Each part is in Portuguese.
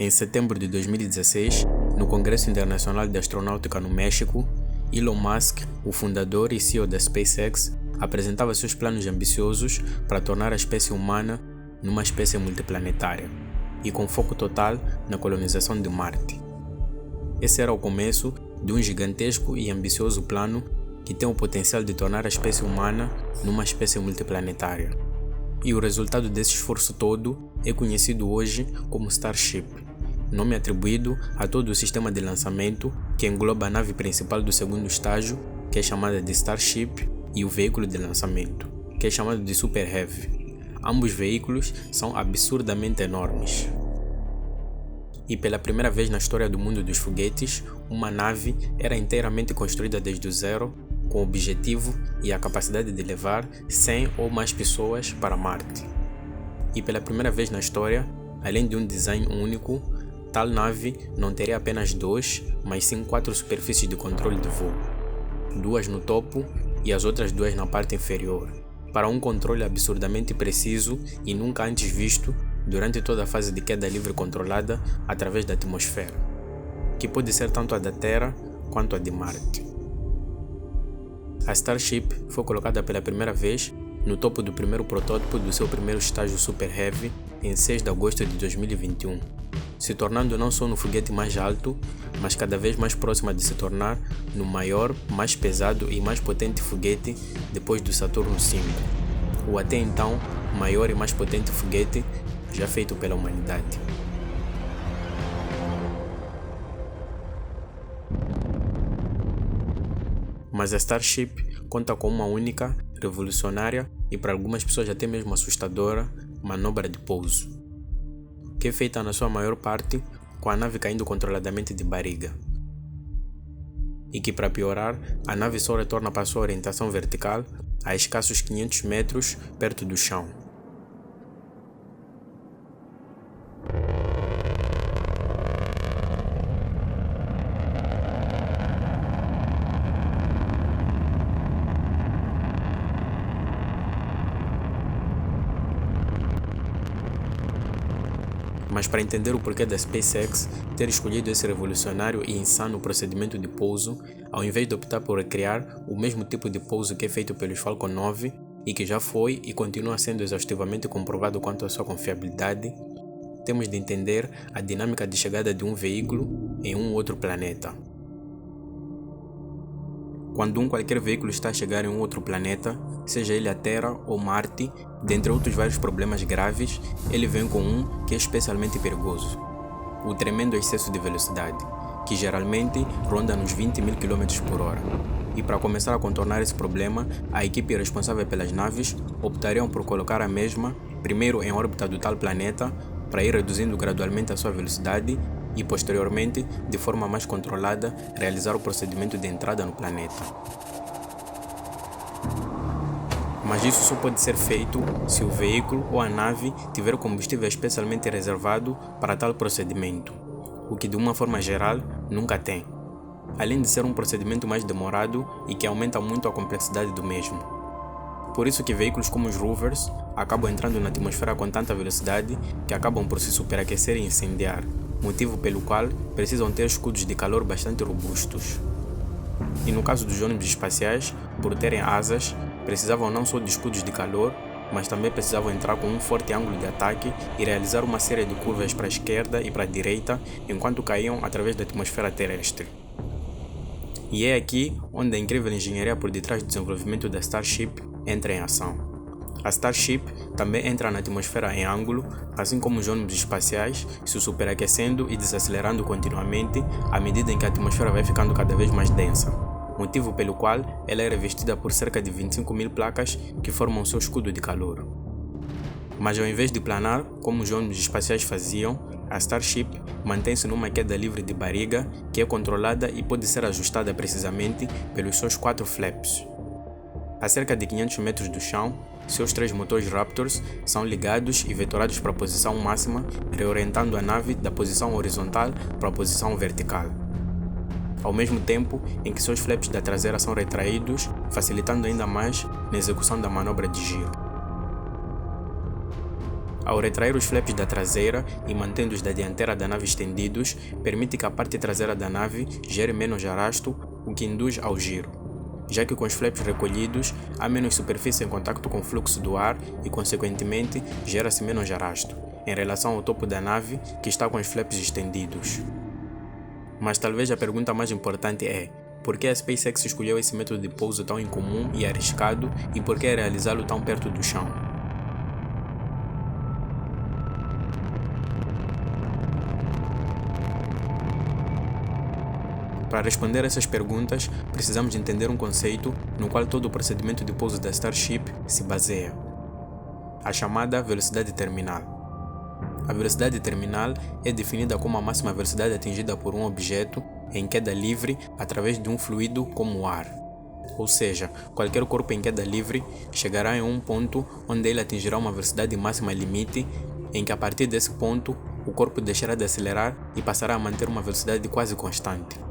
Em setembro de 2016, no Congresso Internacional de Astronáutica no México, Elon Musk, o fundador e CEO da SpaceX, apresentava seus planos ambiciosos para tornar a espécie humana numa espécie multiplanetária e com foco total na colonização de Marte. Esse era o começo de um gigantesco e ambicioso plano que tem o potencial de tornar a espécie humana numa espécie multiplanetária. E o resultado desse esforço todo é conhecido hoje como Starship, nome atribuído a todo o sistema de lançamento que engloba a nave principal do segundo estágio, que é chamada de Starship, e o veículo de lançamento, que é chamado de Super Heavy. Ambos veículos são absurdamente enormes. E pela primeira vez na história do mundo dos foguetes, uma nave era inteiramente construída desde o zero, com o objetivo e a capacidade de levar 100 ou mais pessoas para Marte. E pela primeira vez na história, além de um design único, tal nave não teria apenas 2, mas sim 4 superfícies de controle de voo, 2 no topo e as outras 2 na parte inferior, para um controle absurdamente preciso e nunca antes visto durante toda a fase de queda livre controlada através da atmosfera, que pode ser tanto a da Terra quanto a de Marte. A Starship foi colocada pela primeira vez no topo do primeiro protótipo do seu primeiro estágio Super Heavy em 6 de agosto de 2021, se tornando não só no foguete mais alto, mas cada vez mais próxima de se tornar no maior, mais pesado e mais potente foguete depois do Saturno V, o até então maior e mais potente foguete já feito pela humanidade. Mas a Starship conta com uma única, revolucionária e para algumas pessoas até mesmo assustadora manobra de pouso, que é feita na sua maior parte com a nave caindo controladamente de barriga. E que, para piorar, a nave só retorna para sua orientação vertical a escassos 500 metros perto do chão. Mas para entender o porquê da SpaceX ter escolhido esse revolucionário e insano procedimento de pouso, ao invés de optar por recriar o mesmo tipo de pouso que é feito pelos Falcon 9 e que já foi e continua sendo exaustivamente comprovado quanto à sua confiabilidade, temos de entender a dinâmica de chegada de um veículo em um outro planeta. Quando qualquer veículo está a chegar em um outro planeta, seja ele a Terra ou Marte, dentre outros vários problemas graves, ele vem com um que é especialmente perigoso: o tremendo excesso de velocidade, que geralmente ronda nos 20.000 km/h. E para começar a contornar esse problema, a equipe responsável pelas naves optariam por colocar a mesma primeiro em órbita do tal planeta, para ir reduzindo gradualmente a sua velocidade e posteriormente, de forma mais controlada, realizar o procedimento de entrada no planeta. Mas isso só pode ser feito se o veículo ou a nave tiver combustível especialmente reservado para tal procedimento, o que de uma forma geral nunca tem, além de ser um procedimento mais demorado e que aumenta muito a complexidade do mesmo. Por isso que veículos como os rovers acabam entrando na atmosfera com tanta velocidade que acabam por se superaquecer e incendiar, motivo pelo qual precisam ter escudos de calor bastante robustos. E no caso dos ônibus espaciais, por terem asas, precisavam não só de escudos de calor, mas também precisavam entrar com um forte ângulo de ataque e realizar uma série de curvas para a esquerda e para a direita enquanto caíam através da atmosfera terrestre. E é aqui onde a incrível engenharia por detrás do desenvolvimento da Starship entra em ação. A Starship também entra na atmosfera em ângulo, assim como os ônibus espaciais, se superaquecendo e desacelerando continuamente à medida em que a atmosfera vai ficando cada vez mais densa, motivo pelo qual ela é revestida por cerca de 25.000 placas que formam seu escudo de calor. Mas ao invés de planar, como os ônibus espaciais faziam, a Starship mantém-se numa queda livre de barriga que é controlada e pode ser ajustada precisamente pelos seus 4 flaps. A cerca de 500 metros do chão, seus 3 motores Raptors são ligados e vetorados para a posição máxima, reorientando a nave da posição horizontal para a posição vertical, ao mesmo tempo em que seus flaps da traseira são retraídos, facilitando ainda mais na execução da manobra de giro. Ao retrair os flaps da traseira e mantendo os da dianteira da nave estendidos, permite que a parte traseira da nave gere menos arrasto, o que induz ao giro, já que com os flaps recolhidos há menos superfície em contacto com o fluxo do ar e, consequentemente, gera-se menos arrasto, em relação ao topo da nave que está com os flaps estendidos. Mas talvez a pergunta mais importante é: por que a SpaceX escolheu esse método de pouso tão incomum e arriscado e por que realizá-lo tão perto do chão? Para responder essas perguntas, precisamos entender um conceito no qual todo o procedimento de pouso da Starship se baseia: a chamada velocidade terminal. A velocidade terminal é definida como a máxima velocidade atingida por um objeto em queda livre através de um fluido como o ar. Ou seja, qualquer corpo em queda livre chegará em um ponto onde ele atingirá uma velocidade máxima limite, em que a partir desse ponto o corpo deixará de acelerar e passará a manter uma velocidade quase constante.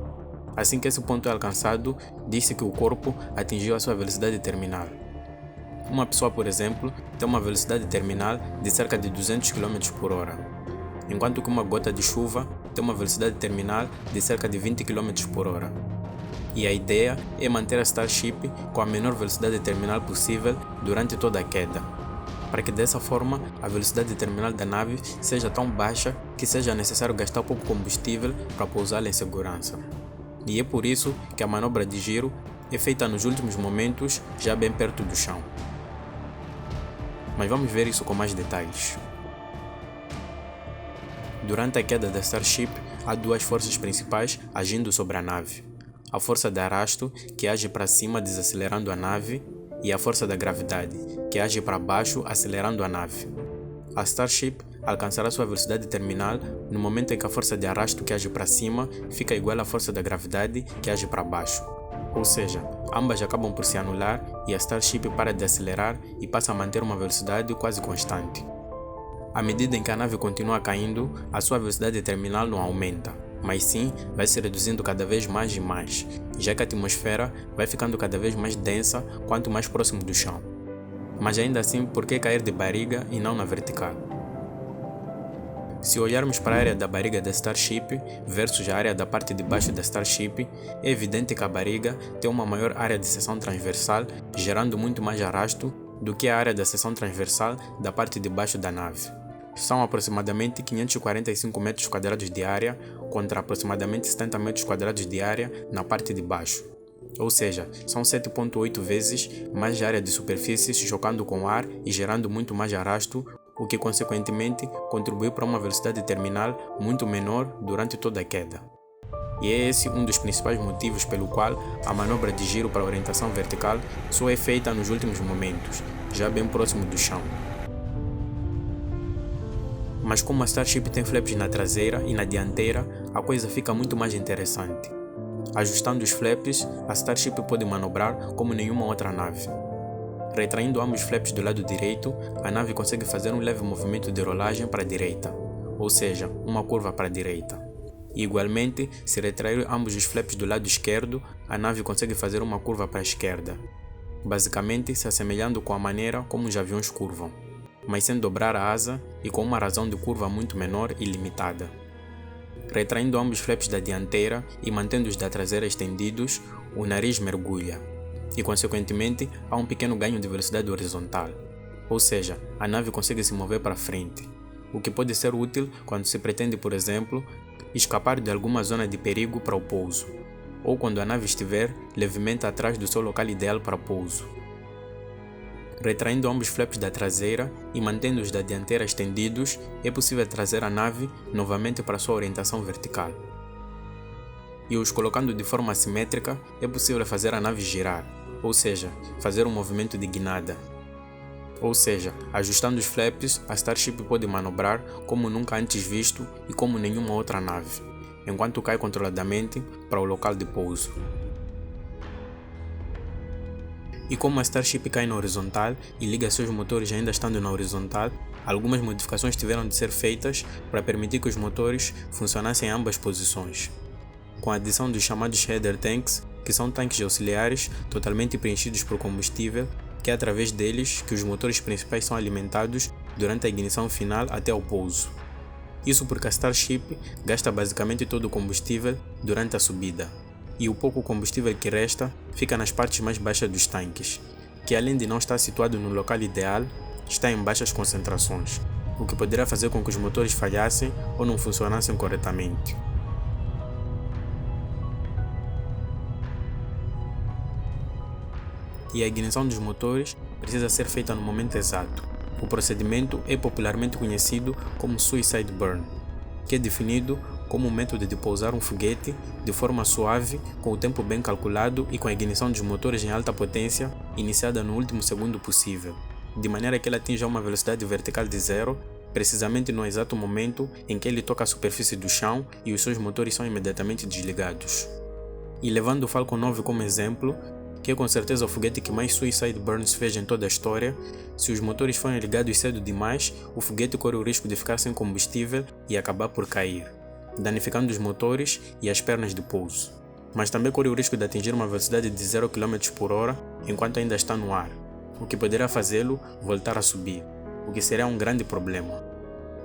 Assim que esse ponto é alcançado, diz-se que o corpo atingiu a sua velocidade terminal. Uma pessoa, por exemplo, tem uma velocidade terminal de cerca de 200 km por hora, enquanto que uma gota de chuva tem uma velocidade terminal de cerca de 20 km por hora. E a ideia é manter a Starship com a menor velocidade terminal possível durante toda a queda, para que dessa forma a velocidade terminal da nave seja tão baixa que seja necessário gastar pouco combustível para pousá-la em segurança. E é por isso que a manobra de giro é feita nos últimos momentos, já bem perto do chão. Mas vamos ver isso com mais detalhes. Durante a queda da Starship, há duas forças principais agindo sobre a nave: a força de arrasto, que age para cima desacelerando a nave, e a força da gravidade, que age para baixo acelerando a nave. A Starship alcançará sua velocidade terminal no momento em que a força de arrasto que age para cima fica igual à força da gravidade que age para baixo. Ou seja, ambas acabam por se anular e a Starship para de acelerar e passa a manter uma velocidade quase constante. À medida em que a nave continua caindo, a sua velocidade terminal não aumenta, mas sim vai se reduzindo cada vez mais e mais, já que a atmosfera vai ficando cada vez mais densa quanto mais próximo do chão. Mas ainda assim, por que cair de barriga e não na vertical? Se olharmos para a área da barriga da Starship versus a área da parte de baixo da Starship, é evidente que a barriga tem uma maior área de seção transversal, gerando muito mais arrasto do que a área da seção transversal da parte de baixo da nave. São aproximadamente 545 metros quadrados de área contra aproximadamente 70 metros quadrados de área na parte de baixo. Ou seja, são 7,8 vezes mais área de superfície chocando com o ar e gerando muito mais arrasto, o que consequentemente contribui para uma velocidade terminal muito menor durante toda a queda. E é esse um dos principais motivos pelo qual a manobra de giro para orientação vertical só é feita nos últimos momentos, já bem próximo do chão. Mas como a Starship tem flaps na traseira e na dianteira, a coisa fica muito mais interessante. Ajustando os flaps, a Starship pode manobrar como nenhuma outra nave. Retraindo ambos os flaps do lado direito, a nave consegue fazer um leve movimento de rolagem para a direita, ou seja, uma curva para a direita. E igualmente, se retrair ambos os flaps do lado esquerdo, a nave consegue fazer uma curva para a esquerda, basicamente se assemelhando com a maneira como os aviões curvam, mas sem dobrar a asa e com uma razão de curva muito menor e limitada. Retraindo ambos os flaps da dianteira e mantendo os da traseira estendidos, o nariz mergulha, e consequentemente há um pequeno ganho de velocidade horizontal, ou seja, a nave consegue se mover para frente, o que pode ser útil quando se pretende, por exemplo, escapar de alguma zona de perigo para o pouso, ou quando a nave estiver levemente atrás do seu local ideal para pouso. Retraindo ambos os flaps da traseira e mantendo os da dianteira estendidos, é possível trazer a nave novamente para sua orientação vertical. E os colocando de forma assimétrica, é possível fazer a nave girar, ou seja, fazer um movimento de guinada. Ou seja, ajustando os flaps, a Starship pode manobrar como nunca antes visto e como nenhuma outra nave, enquanto cai controladamente para o local de pouso. E como a Starship cai na horizontal e liga seus motores ainda estando na horizontal, algumas modificações tiveram de ser feitas para permitir que os motores funcionassem em ambas posições, com a adição dos chamados header tanks, que são tanques auxiliares totalmente preenchidos por combustível, que é através deles que os motores principais são alimentados durante a ignição final até ao pouso. Isso porque a Starship gasta basicamente todo o combustível durante a subida, e o pouco combustível que resta fica nas partes mais baixas dos tanques, que além de não estar situado no local ideal, está em baixas concentrações, o que poderia fazer com que os motores falhassem ou não funcionassem corretamente. E a ignição dos motores precisa ser feita no momento exato. O procedimento é popularmente conhecido como Suicide Burn, que é definido como um método de pousar um foguete de forma suave, com o tempo bem calculado e com a ignição dos motores em alta potência iniciada no último segundo possível, de maneira que ele atinja uma velocidade vertical de zero, precisamente no exato momento em que ele toca a superfície do chão e os seus motores são imediatamente desligados. E levando o Falcon 9 como exemplo, que é com certeza o foguete que mais Suicide Burns fez em toda a história, se os motores forem ligados cedo demais, o foguete corre o risco de ficar sem combustível e acabar por cair, danificando os motores e as pernas de pouso. Mas também corre o risco de atingir uma velocidade de 0 km por hora enquanto ainda está no ar, o que poderá fazê-lo voltar a subir, o que seria um grande problema.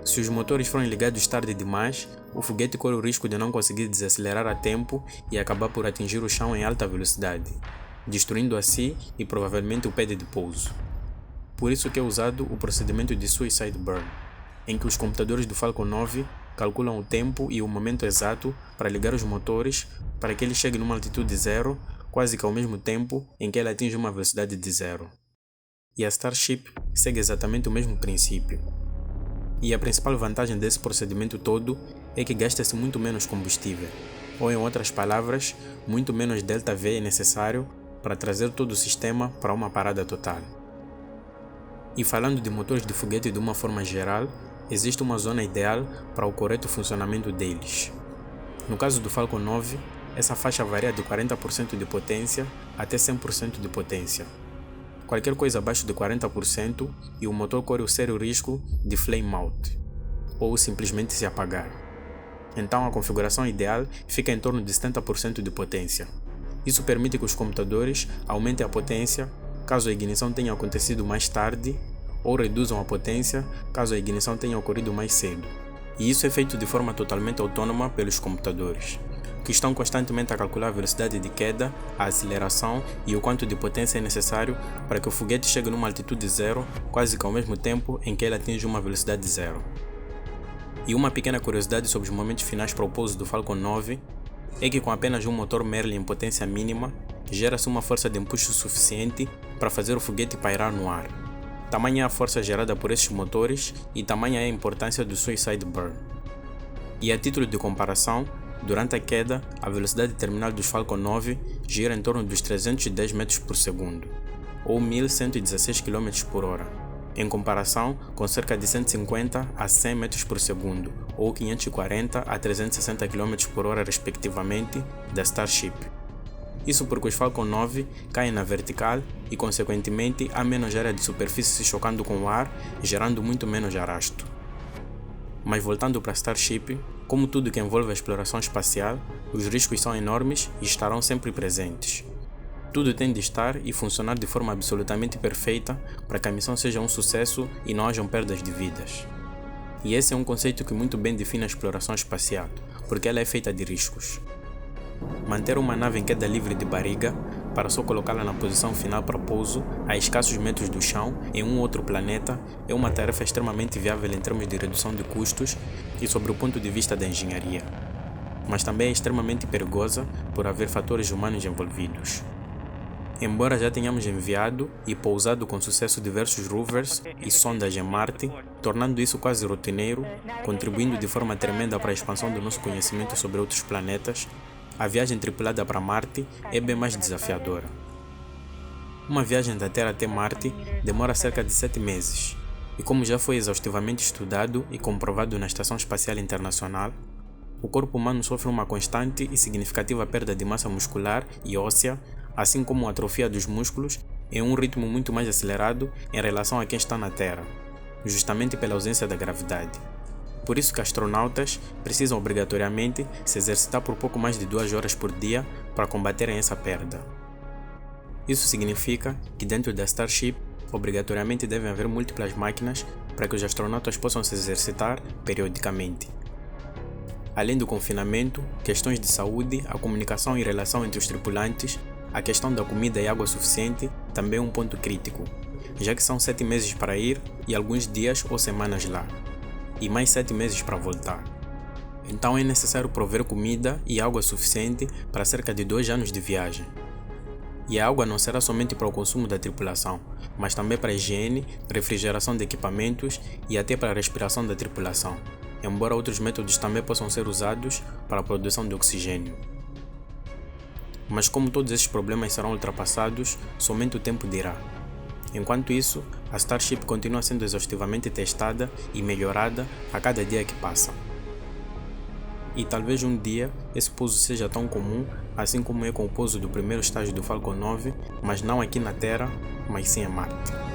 Se os motores forem ligados tarde demais, o foguete corre o risco de não conseguir desacelerar a tempo e acabar por atingir o chão em alta velocidade, destruindo a si e provavelmente o pad de pouso. Por isso que é usado o procedimento de Suicide Burn, em que os computadores do Falcon 9 calculam o tempo e o momento exato para ligar os motores para que ele chegue numa altitude zero, quase que ao mesmo tempo em que ele atinge uma velocidade de zero. E a Starship segue exatamente o mesmo princípio. E a principal vantagem desse procedimento todo é que gasta-se muito menos combustível, ou em outras palavras, muito menos ΔV é necessário para trazer todo o sistema para uma parada total. E falando de motores de foguete de uma forma geral, existe uma zona ideal para o correto funcionamento deles. No caso do Falcon 9, essa faixa varia de 40% de potência até 100% de potência. Qualquer coisa abaixo de 40% e o motor corre o sério risco de flame out, ou simplesmente se apagar. Então a configuração ideal fica em torno de 70% de potência. Isso permite que os computadores aumentem a potência caso a ignição tenha acontecido mais tarde, ou reduzam a potência caso a ignição tenha ocorrido mais cedo. E isso é feito de forma totalmente autônoma pelos computadores, que estão constantemente a calcular a velocidade de queda, a aceleração e o quanto de potência é necessário para que o foguete chegue numa altitude zero, quase que ao mesmo tempo em que ele atinge uma velocidade zero. E uma pequena curiosidade sobre os momentos finais para o pouso do Falcon 9 é que com apenas um motor Merlin em potência mínima, gera-se uma força de empuxo suficiente para fazer o foguete pairar no ar. Tamanha é a força gerada por esses motores e tamanha é a importância do Suicide Burn. E a título de comparação, durante a queda, a velocidade terminal dos Falcon 9 gira em torno dos 310 metros por segundo, ou 1116 km por hora, em comparação com cerca de 150 a 100 metros por segundo, ou 540 a 360 km por hora respectivamente, da Starship. Isso porque os Falcon 9 caem na vertical e, consequentemente, há menos área de superfície se chocando com o ar, gerando muito menos arrasto. Mas voltando para a Starship, como tudo que envolve a exploração espacial, os riscos são enormes e estarão sempre presentes. Tudo tem de estar e funcionar de forma absolutamente perfeita para que a missão seja um sucesso e não hajam perdas de vidas. E esse é um conceito que muito bem define a exploração espacial, porque ela é feita de riscos. Manter uma nave em queda livre de barriga, para só colocá-la na posição final para pouso, a escassos metros do chão, em um outro planeta, é uma tarefa extremamente viável em termos de redução de custos e sobre o ponto de vista da engenharia. Mas também é extremamente perigosa por haver fatores humanos envolvidos. Embora já tenhamos enviado e pousado com sucesso diversos rovers e sondas em Marte, tornando isso quase rotineiro, contribuindo de forma tremenda para a expansão do nosso conhecimento sobre outros planetas, a viagem tripulada para Marte é bem mais desafiadora. Uma viagem da Terra até Marte demora cerca de 7 meses, e como já foi exaustivamente estudado e comprovado na Estação Espacial Internacional, o corpo humano sofre uma constante e significativa perda de massa muscular e óssea, assim como a atrofia dos músculos, em um ritmo muito mais acelerado em relação a quem está na Terra, justamente pela ausência da gravidade. Por isso que astronautas precisam obrigatoriamente se exercitar por pouco mais de 2 horas por dia para combaterem essa perda. Isso significa que dentro da Starship, obrigatoriamente devem haver múltiplas máquinas para que os astronautas possam se exercitar periodicamente. Além do confinamento, questões de saúde, a comunicação e relação entre os tripulantes, a questão da comida e água suficiente também é um ponto crítico, já que são 7 meses para ir e alguns dias ou semanas lá, e mais 7 meses para voltar. Então é necessário prover comida e água suficiente para cerca de 2 anos de viagem. E a água não será somente para o consumo da tripulação, mas também para a higiene, refrigeração de equipamentos e até para a respiração da tripulação, embora outros métodos também possam ser usados para a produção de oxigênio. Mas como todos esses problemas serão ultrapassados, somente o tempo dirá. Enquanto isso, a Starship continua sendo exaustivamente testada e melhorada a cada dia que passa. E talvez um dia esse pouso seja tão comum, assim como é com o pouso do primeiro estágio do Falcon 9, mas não aqui na Terra, mas sim em Marte.